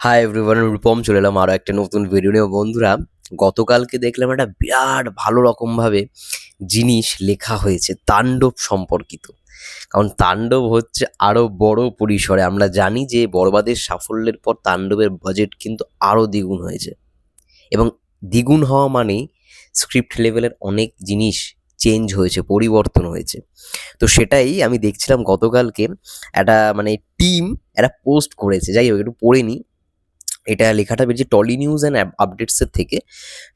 Hi everyone, Rupam চলে এলাম আরও একটা নতুন ভিডিও নিয়ে। বন্ধুরা, গতকালকে দেখলাম একটা বিরাট ভালো রকমভাবে জিনিস লেখা হয়েছে তাণ্ডব সম্পর্কিত। কারণ তাণ্ডব হচ্ছে আরও বড় পরিসরে, আমরা জানি যে বরবাদের সাফল্যের পর তাণ্ডবের বাজেট কিন্তু আরও দ্বিগুণ হয়েছে, এবং দ্বিগুণ হওয়া মানেই স্ক্রিপ্ট লেভেলের অনেক জিনিস চেঞ্জ হয়েছে, পরিবর্তন হয়েছে। তো সেটাই আমি দেখছিলাম গতকালকে। একটা টিম একটা পোস্ট করেছে, যাই হোক একটু পড়ে নিই। এটা লেখাটা বেরিয়েছে টলি নিউজ অ্যান্ড আপডেটসের থেকে।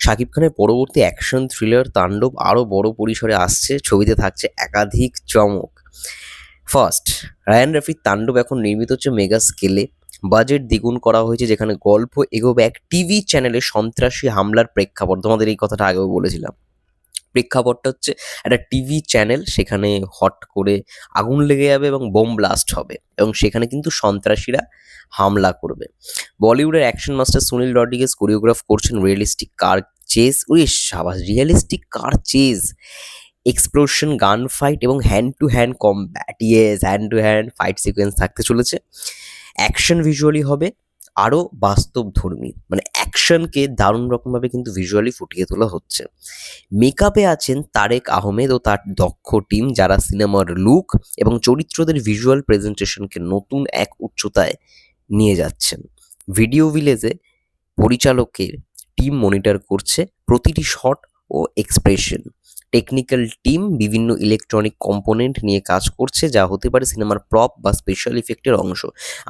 শাকিব খানের পরবর্তী অ্যাকশন থ্রিলার তাণ্ডব আরও বড় পরিসরে আসছে, ছবিতে থাকছে একাধিক চমক। ফার্স্ট, রায়ান রাফির তাণ্ডব এখন নির্মিত হচ্ছে মেগা স্কেলে, বাজেট দ্বিগুণ করা হয়েছে, যেখানে গল্প এগোবে এক টিভি চ্যানেলে সন্ত্রাসী হামলার প্রেক্ষাপট। তোমাদের এই কথাটা আগেও বলেছিলাম। প্রেক্ষাপটটা হচ্ছে একটা টিভি চ্যানেল, সেখানে হট করে আগুন লেগে যাবে এবং বোম ব্লাস্ট হবে, এবং সেখানে কিন্তু সন্ত্রাসীরা হামলা করবে। বলিউডের action master Sunil Rodriguez choreograph করছেন রিয়েলিস্টিক কার চেজ। উরে সাবাস, রিয়েলিস্টিক কার চেজ, এক্সপ্লোশন, গান ফাইট এবং hand to hand combat. Yes, hand to hand fight sequence থাকতে চলেছে। অ্যাকশন ভিজুয়ালি হবে আরও বাস্তবধর্মী, অ্যাকশনকে দারুণ রকমভাবে কিন্তু ভিজুয়ালি ফুটিয়ে তোলা হচ্ছে। মেকআপে আছেন তারেক আহমেদ ও তার দক্ষ টিম, যারা সিনেমার লুক এবং চরিত্রদের ভিজুয়াল প্রেজেন্টেশনকে নতুন এক উচ্চতায় নিয়ে যাচ্ছেন। ভিডিও ভিলেজে পরিচালকের টিম মনিটর করছে প্রতিটি শট ও এক্সপ্রেশন। টেকনিক্যাল টিম বিভিন্ন ইলেকট্রনিক কম্পোনেন্ট নিয়ে কাজ করছে, যা হতে পারে সিনেমার প্রপ বা স্পেশাল ইফেক্টের অংশ।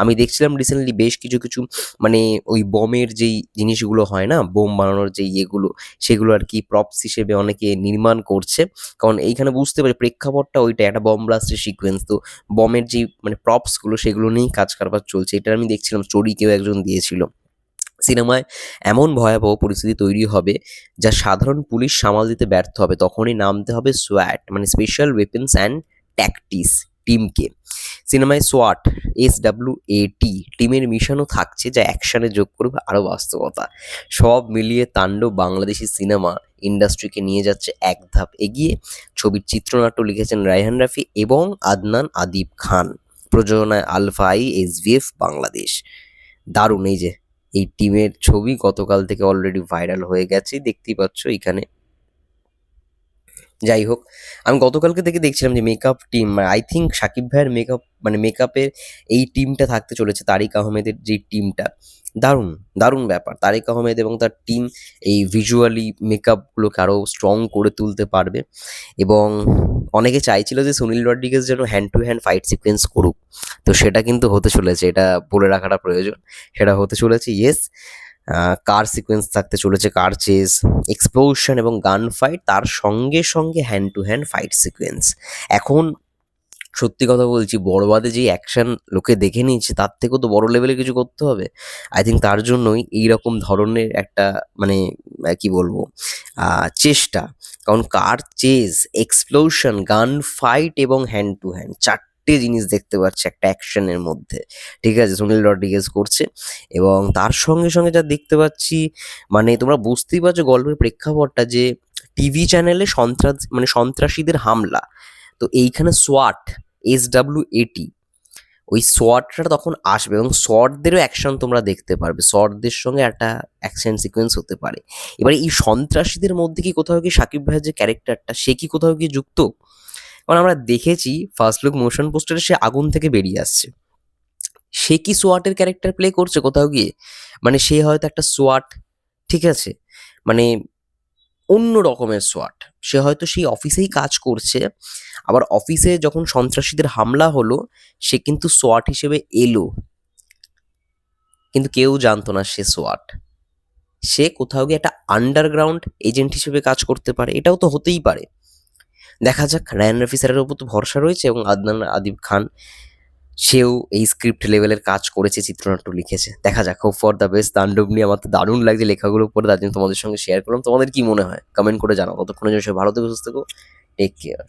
আমি দেখছিলাম রিসেন্টলি বেশ কিছু কিছু মানে ওই বমের যেই জিনিসগুলো হয় না, বোম বানানোর যে ইয়েগুলো, সেগুলো আর কি প্রপস হিসেবে অনেকে নির্মাণ করছে। কারণ এইখানে বুঝতে পারি প্রেক্ষাপটটা ওইটা একটা বম ব্লাস্টের সিকোয়েন্স, তো বমের যেই প্রপসগুলো সেগুলো নিয়েই কাজ কারবার চলছে। এটা আমি দেখছিলাম, স্টোরি কেউ একজন দিয়েছিল। সিনেমায় এমন ভয়াবহ পরিস্থিতি তৈরি হবে যা সাধারণ পুলিশ সামাল দিতে ব্যর্থ হবে, তখনই নামতে হবে সোয়াট স্পেশাল ওয়েপন্স অ্যান্ড ট্যাকটিস টিমকে। সিনেমায় সোয়াট SWAT টিমের মিশনও থাকছে, যা অ্যাকশনে যোগ করবে আরও বাস্তবতা। সব মিলিয়ে তাণ্ডব বাংলাদেশি সিনেমা ইন্ডাস্ট্রিকে নিয়ে যাচ্ছে এক ধাপ এগিয়ে। ছবির চিত্রনাট্য লিখেছেন রায়হান রাফি এবং আদনান আদিব খান, প্রযোজনায় আলফা আই SVF বাংলাদেশ। দারুণ। এই টিমের ছবি গতকাল থেকে অলরেডি ভাইরাল হয়ে গেছে, দেখতেই পাচ্ছ এইখানে। যাই হোক, আমি গতকালকে থেকে দেখছিলাম যে makeup team, I think Sakib ভাইয়ের মেকআপ মেকআপের এই টিমটা থাকতে চলেছে, তারিক আহমেদের যে টিমটা। দারুণ দারুণ ব্যাপার। তারিক আহমেদ এবং তার টিম এই ভিজুয়ালি মেকআপগুলোকে আরও স্ট্রং করে তুলতে পারবে। এবং অনেকে চাইছিল যে সুনীল রড্রিগেজ যেন hand to hand fight sequence করুক, তো সেটা কিন্তু হতে চলেছে, এটা বলে রাখাটা প্রয়োজন। সেটা হতে চলেছে, ইয়েস। কার সিকোয়েন্স থাকতে চলেছে, কার চেজ, এক্সপ্লোশন এবং গান ফাইট, তার সঙ্গে সঙ্গে hand to hand fight sequence. এখন সত্যি কথা বলছি, বড়বাদে যে অ্যাকশন লোকে দেখে নিচ্ছে, তার থেকেও তো বড় লেভেলে কিছু করতে হবে। আই থিঙ্ক তার জন্যই এইরকম ধরনের একটা কি বলবো, চেষ্টা। কারণ কার চেজ, এক্সপ্লোশন, গান ফাইট এবং হ্যান্ড টু হ্যান্ড, চারটে জিনিস দেখতে পাচ্ছি একটা অ্যাকশনের মধ্যে। ঠিক আছে, সুনীল রড্রিগেজ করছে। এবং তার সঙ্গে সঙ্গে যা দেখতে পাচ্ছি, তোমরা বুঝতেই পারছো গল্পের প্রেক্ষাপটটা, যে টিভি চ্যানেলে সন্ত্রাসীদের হামলা। তো এইখানে সোয়াট SWAT, ওই সোয়াটটা তখন আসবে, এবং শর্টদেরও অ্যাকশন তোমরা দেখতে পারবে, শর্টদের সঙ্গে একটা অ্যাকশন সিকোয়েন্স হতে পারে। এবারে এই সন্ত্রাসীদের মধ্যে কি কোথাও কি সাকিব ভাইয়ের যে ক্যারেক্টারটা, সে কি কোথাও কি যুক্ত? কারণ আমরা দেখেছি ফার্স্ট লুক মোশন পোস্টারে সে আগুন থেকে বেরিয়ে আসছে। সে কি সোয়াটের ক্যারেক্টার প্লে করছে কোথাও গিয়ে? সে হয়তো একটা সোয়াট, ঠিক আছে, মানে অন্য রকমের সোয়াট। সে হয়তো সেই অফিসেই কাজ করছে, আবার অফিসে যখন সন্ত্রাসীদের হামলা হলো, সে কিন্তু সোয়াট হিসেবে এলো, কিন্তু কেউ জানতো না সে সোয়াট। সে কোথাও গিয়ে একটা আন্ডারগ্রাউন্ড এজেন্ট হিসেবে কাজ করতে পারে, এটাও তো হতেই পারে। দেখা যাক। রায়ান রাফি স্যারের ওপর তো ভরসা রয়েছে, এবং আদনান আদিব খান, সেও এই স্ক্রিপ্ট লেভেলের কাজ করেছে, চিত্রনাট্য লিখেছে। দেখা যাক, হোপ ফর দ্য বেস্ট। তাণ্ডব নিয়ে আমার তো দারুণ লাগছে লেখাগুলো পড়ে, তার জন্য তোমাদের সঙ্গে শেয়ার করলাম। তোমাদের কি মনে হয় কমেন্ট করে জানাও। ততক্ষণের জন্য সবাই ভালো থেকো, সুস্থ থেকো, টেক কেয়ার।